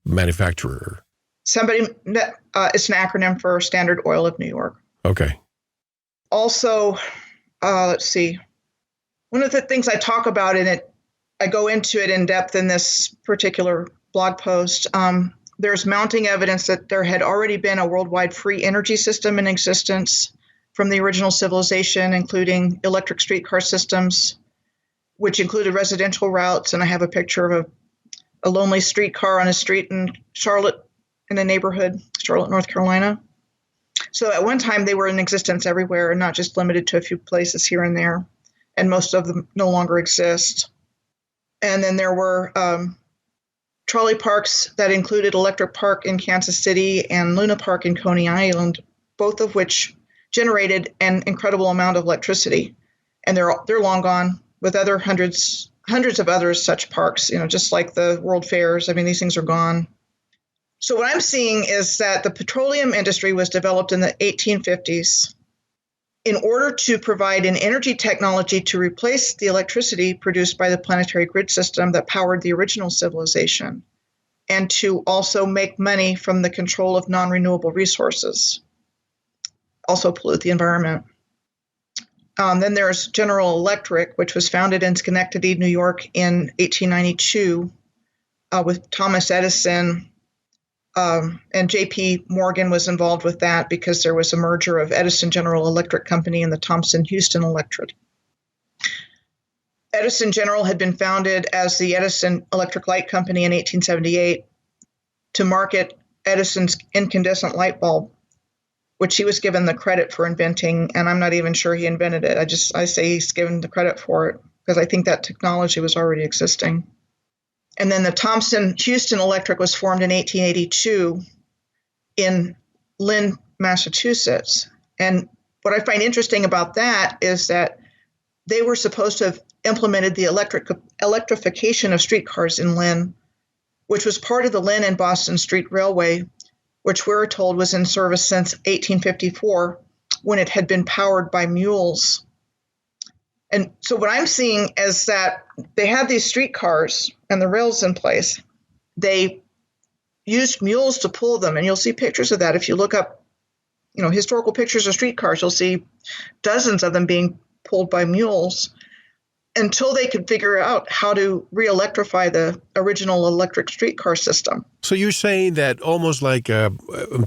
manufacturer. It's an acronym for Standard Oil of New York. Okay. Also, let's see. One of the things I talk about in it, I go into it in depth in this particular blog post. There's mounting evidence that there had already been a worldwide free energy system in existence from the original civilization, including electric streetcar systems, which included residential routes. And I have a picture of a lonely streetcar on a street in Charlotte, in a neighborhood, Charlotte, North Carolina. So at one time, they were in existence everywhere and not just limited to a few places here and there. And most of them no longer exist. And then there were trolley parks that included Electric Park in Kansas City and Luna Park in Coney Island, both of which generated an incredible amount of electricity. And they're long gone, with other hundreds of other such parks, just like the World Fairs. I mean, these things are gone. So what I'm seeing is that the petroleum industry was developed in the 1850s in order to provide an energy technology to replace the electricity produced by the planetary grid system that powered the original civilization, and to also make money from the control of non-renewable resources, also pollute the environment. Then there's General Electric, which was founded in Schenectady, New York in 1892 with Thomas Edison. And J.P. Morgan was involved with that because there was a merger of Edison General Electric Company and the Thomson-Houston Electric. Edison General had been founded as the Edison Electric Light Company in 1878 to market Edison's incandescent light bulb, which he was given the credit for inventing, and I'm not even sure he invented it. I say he's given the credit for it because I think that technology was already existing. And then the Thomson-Houston Electric was formed in 1882 in Lynn, Massachusetts. And what I find interesting about that is that they were supposed to have implemented the electrification of streetcars in Lynn, which was part of the Lynn and Boston Street Railway, which we're told was in service since 1854, when it had been powered by mules. And so what I'm seeing is that they had these streetcars and the rails in place. They used mules to pull them, and you'll see pictures of that. If you look up, historical pictures of streetcars, you'll see dozens of them being pulled by mules until they could figure out how to re-electrify the original electric streetcar system. So you're saying that almost like, I'm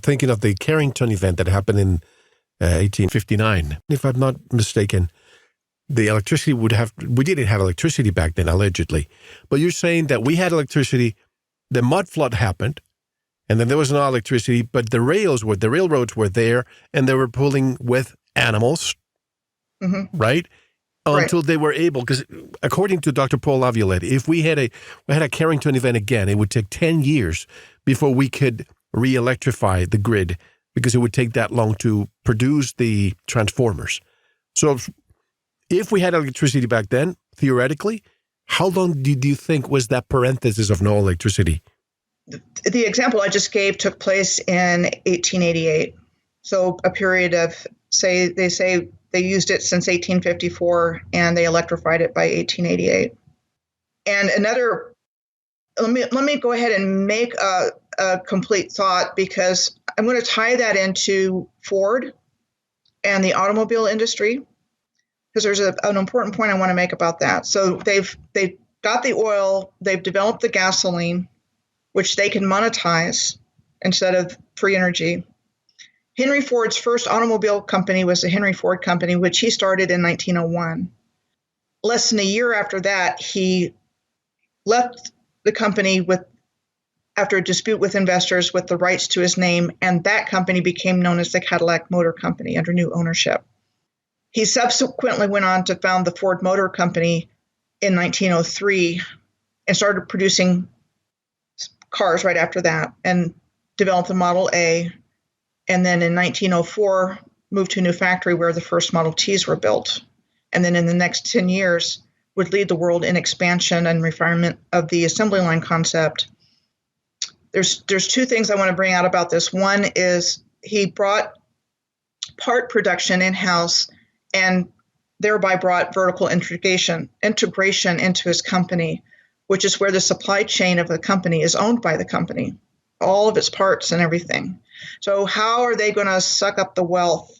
thinking of the Carrington event that happened in 1859, if I'm not mistaken. The electricity we didn't have electricity back then, allegedly. But you're saying that we had electricity, the mud flood happened, And then there was no electricity, but the railroads were there, and they were pulling with animals, right? Until they were able, because according to Dr. Paul Laviolette, if we had a Carrington event again, it would take 10 years before we could re-electrify the grid, because it would take that long to produce the transformers. So if we had electricity back then, theoretically, how long did you think was that parenthesis of no electricity? The example I just gave took place in 1888. So a period of, they say they used it since 1854 and they electrified it by 1888. And let me go ahead and make a complete thought, because I'm going to tie that into Ford and the automobile industry, because there's an important point I want to make about that. So they've got the oil, they've developed the gasoline, which they can monetize instead of free energy. Henry Ford's first automobile company was the Henry Ford Company, which he started in 1901. Less than a year after that, he left the company after a dispute with investors with the rights to his name, and that company became known as the Cadillac Motor Company under new ownership. He subsequently went on to found the Ford Motor Company in 1903 and started producing cars right after that, and developed the Model A. And then in 1904, moved to a new factory where the first Model Ts were built. And then in the next 10 years, would lead the world in expansion and refinement of the assembly line concept. There's two things I want to bring out about this. One is he brought part production in-house and thereby brought vertical integration into his company, which is where the supply chain of the company is owned by the company, all of its parts and everything. So how are they going to suck up the wealth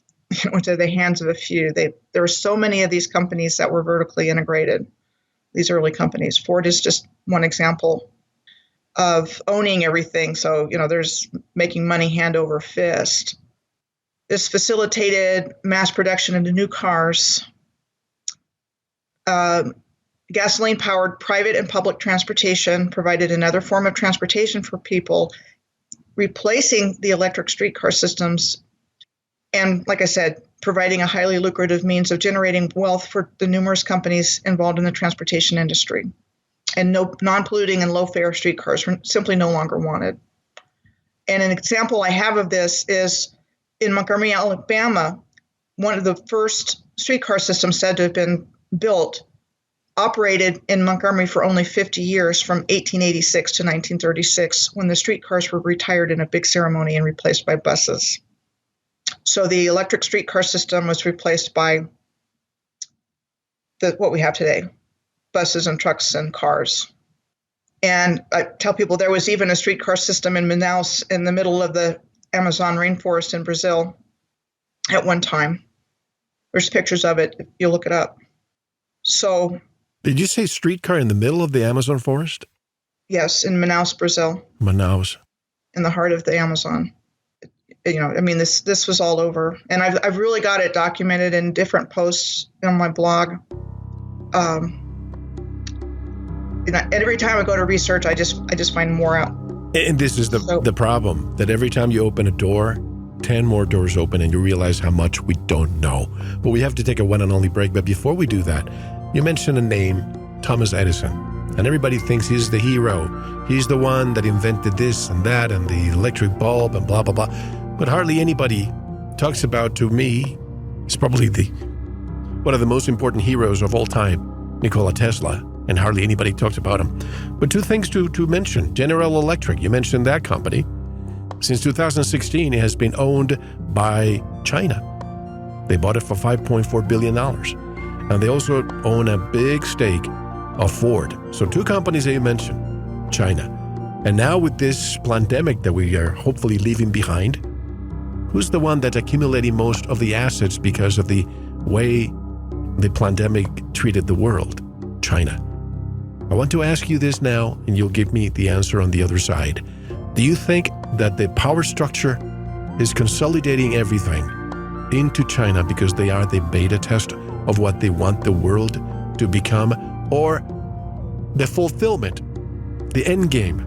into the hands of a few? There are so many of these companies that were vertically integrated, these early companies. Ford is just one example of owning everything. So, there's making money hand over fist. This facilitated mass production of the new cars. Gasoline-powered private and public transportation provided another form of transportation for people, replacing the electric streetcar systems, and, like I said, providing a highly lucrative means of generating wealth for the numerous companies involved in the transportation industry. And no non-polluting and low-fare streetcars were simply no longer wanted. And an example I have of this is in Montgomery, Alabama, one of the first streetcar systems said to have been built operated in Montgomery for only 50 years, from 1886 to 1936, when the streetcars were retired in a big ceremony and replaced by buses. So the electric streetcar system was replaced by what we have today, buses and trucks and cars. And I tell people there was even a streetcar system in Manaus in the middle of the Amazon rainforest in Brazil at one time. There's pictures of it if you look it up. So, did you say streetcar in the middle of the Amazon forest? Yes, in Manaus, Brazil. Manaus. In the heart of the Amazon. This was all over. And I've really got it documented in different posts on my blog. And every time I go to research, I just find more out. And this is the problem, that every time you open a door, 10 more doors open and you realize how much we don't know. But we have to take a one and only break. But before we do that, you mentioned a name, Thomas Edison. And everybody thinks he's the hero. He's the one that invented this and that and the electric bulb and blah, blah, blah. But hardly anybody talks about, to me, he's probably one of the most important heroes of all time, Nikola Tesla. And hardly anybody talks about him. But two things to mention. General Electric, you mentioned that company. Since 2016, it has been owned by China. They bought it for $5.4 billion. And they also own a big stake of Ford. So two companies that you mentioned, China. And now with this pandemic that we are hopefully leaving behind, who's the one that's accumulating most of the assets because of the way the pandemic treated the world? China. I want to ask you this now, and you'll give me the answer on the other side. Do you think that the power structure is consolidating everything into China because they are the beta test of what they want the world to become, or the fulfillment, the end game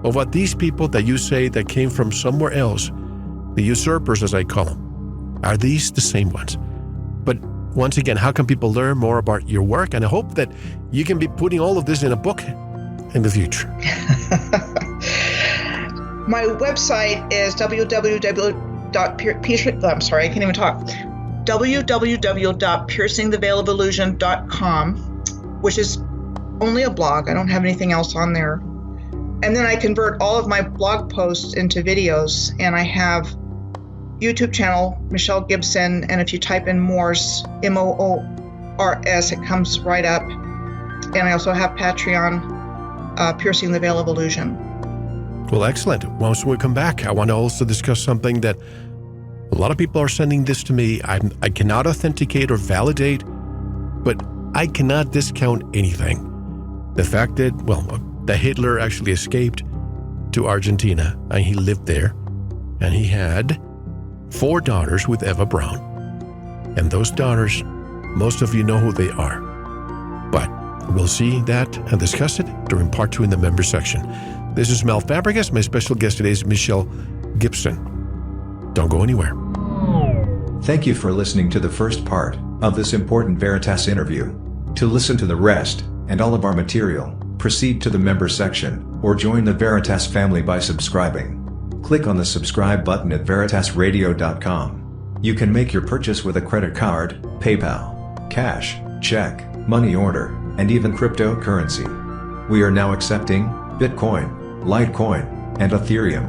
of what these people that you say that came from somewhere else, the usurpers as I call them, are these the same ones? But once again, how can people learn more about your work? And I hope that you can be putting all of this in a book in the future. My website is www.piercingtheveilofillusion.com, which is only a blog. I don't have anything else on there. And then I convert all of my blog posts into videos, and I have YouTube channel, Michelle Gibson, and if you type in Morse, Moors, it comes right up. And I also have Patreon, Piercing the Veil of Illusion. Well, excellent. Once we come back, I want to also discuss something that a lot of people are sending this to me. I cannot authenticate or validate, but I cannot discount anything. The fact that, that Hitler actually escaped to Argentina, and he lived there, and he had 4 daughters with Eva Braun. And those daughters, most of you know who they are. But we'll see that and discuss it during part 2 in the member section. This is Mel Fabregas. My special guest today is Michelle Gibson. Don't go anywhere. Thank you for listening to the first part of this important Veritas interview. To listen to the rest and all of our material, proceed to the member section or join the Veritas family by subscribing. Click on the subscribe button at veritasradio.com. You can make your purchase with a credit card, PayPal, cash, check, money order, and even cryptocurrency. We are now accepting Bitcoin, Litecoin, and Ethereum.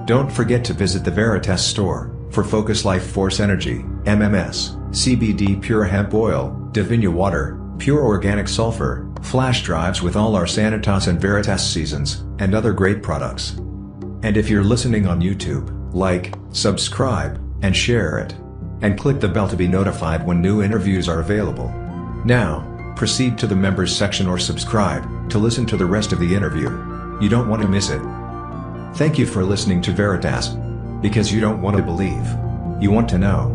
Don't forget to visit the Veritas store for Focus Life Force Energy, MMS, CBD Pure Hemp Oil, Divina Water, Pure Organic Sulfur, flash drives with all our Sanitas and Veritas seasons, and other great products. And if you're listening on YouTube, like, subscribe, and share it. And click the bell to be notified when new interviews are available. Now, proceed to the members section or subscribe to listen to the rest of the interview. You don't want to miss it. Thank you for listening to Veritas. Because you don't want to believe. You want to know.